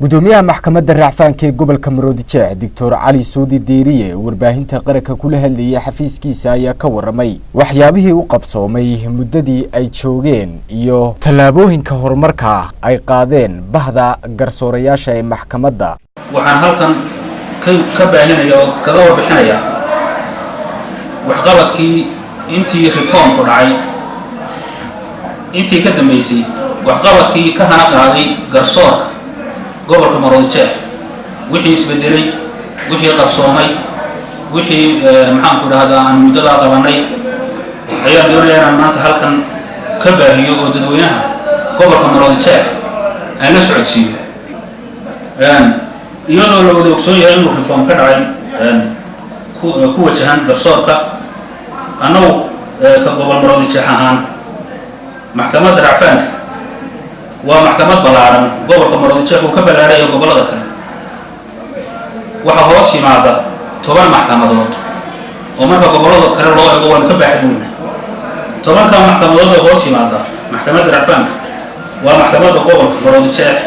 gudoomiyaha maxkamadda racfaanka ee gobolka Maroodijeex Dr. Cali Suudi Diiriye warbaahinta qaranka kula hadlayay xafiiskiisa ayaa ka waramay waxyaabihii uu qabsoomay muddadii ay joogeen iyo tallaabooyinka horumarka ay qaadeen bahda garsoorayaasha ee maxkamadda. waxaan halkan ka baahinaya oo kaga warbixinaya waxqabadkii intii reformku dhacay intii ka dambeysay waxqabadkii ka hana qaaday garsoorka gobolka Maroodijeex wixii isbedelay wixii qabsoomay wixii maxaan ku dhahdaa aan muddada qabanay ayaan doonayaa maanta halkan ka baahiyo oo dadweynaha gobolka Maroodijeex aan la socodsiiyo iyadoo la wada ogsoon yahay inuu reform ka dhacay ku wajahan garsoorka annagu ka gobol Maroodijeex ahaan maxkamadda racfaanka waa maxkamad ballaaran gobolka Maroodijeex uu ka ballaarayo gobolada kale waxa hoos yimaada 10 maxkamadood oo marka gobolada kale loo eego waan ka baaxadweyna 10ka maxkamadood oo hoos yimaada maxkamadda racfaanka waa maxkamadda gobolka Maroodijeex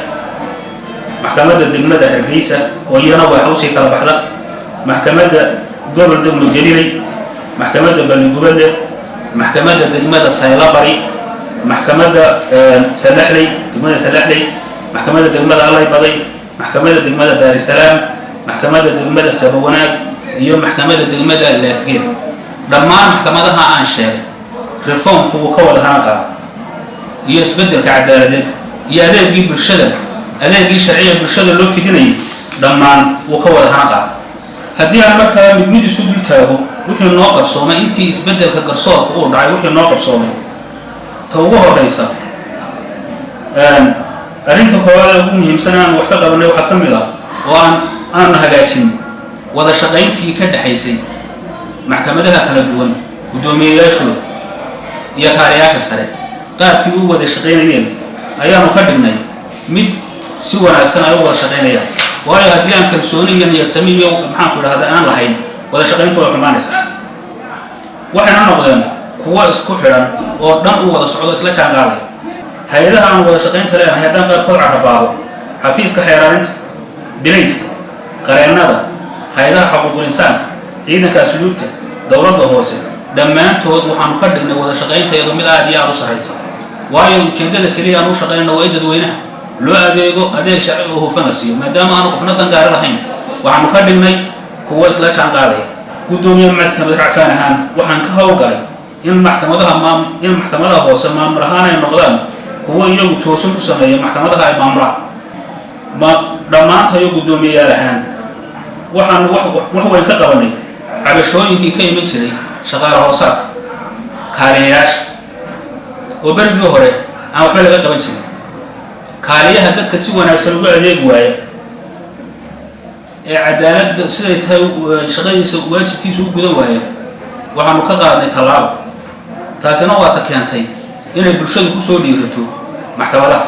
maxkamadda degmada Hargeysa oo iyana waa hawshay kala baxda maxkamadda gobol degmada Galiley maxkamadda Balligubada maxkamadda degmada Saylabari maxkamadda Salaxley degmada Salaxley maxkamadda degmada Allaybadi maxkamadda degmada Dar es Salaam maxkamadda degmada Sabawanaag iyo maxkamadda degmada Laasgeel dhammaan maxkamadaha aan sheegay reformku ka wada hanqa iyo isbedelka cadaaladeed iyo adeegii bulshada adeegii sharciga bulshada loo fidinayay dhammaan uu ka wada hanqa haddii aan markaa mid isu dul taago wixii noo qabsoomay intii isbedelka garsoorka uu dhacay wixii noo qabsoomay ugu horeysa arinta koowaad ugu muhiimsan aan wax ka qabanay waxa kamid ah oo aan hagaajin wada shaqayntii ka dhaxaysay maxkamadaha kala duwan gudoomiyeyaashooda iyo kaaliyaasha sare qaabkii uu wada shaqaynayeen ayaanu ka dhignay mid si wanaagsan ay wada shaqaynayaan waayo haddii aan kalsooni iyo niyad sami iyo maxaan ku dhahdaa aan lahayn wada shaqayntu way xumaanaysaa waxayna noqdeen kuwa isku xiran oo dhan u wada socdo isla jaanqaaday hay'adaha aan wada shaqaynta leenahay haddaan qaarkood carabaabo xafiiska xeeraarinta bilayska qareennada hay'adaha xuquuqul insaanka ciidanka asluubta dowladda hoose dhammaantood waxaanu ka dhignay wada shaqaynteedu mid aad iyo aad u sareysa waayo ujeedada kaliya aan u shaqaynayno waa dadweynaha loo adeego adeeg sharci oo hufan siiyo maadaama aanu qofna dan gaar lahayn waxaanu ka dhignay kuwa isla jaanqaaday gudoomiyaha maxkamadda racfaan ahaan waxaan ka hawlgalay in maxkamadaha hoose maamul ahaan ay noqdaan kuwa iyagu toosin ku sameeya maxkamadaha ay maamulaan dhammaantayo gudoomiyayaal ahaan waxaan wax weyn ka qabanay cabashooyinkii ka iman jiray shaqaale hoosaadka kaaliyayaasha oo berigii hore aan waxba laga qaban jirin kaaliyaha dadka si wanaagsan ugu adeegi waaya ee cadaaladda siday tahay shaqadiisa waajibkiisa u gudan waaya waxaanu ka qaadnay tallaabo taasina waa ta keentay inay bulshadu ku soo dhiirato maxkamadaha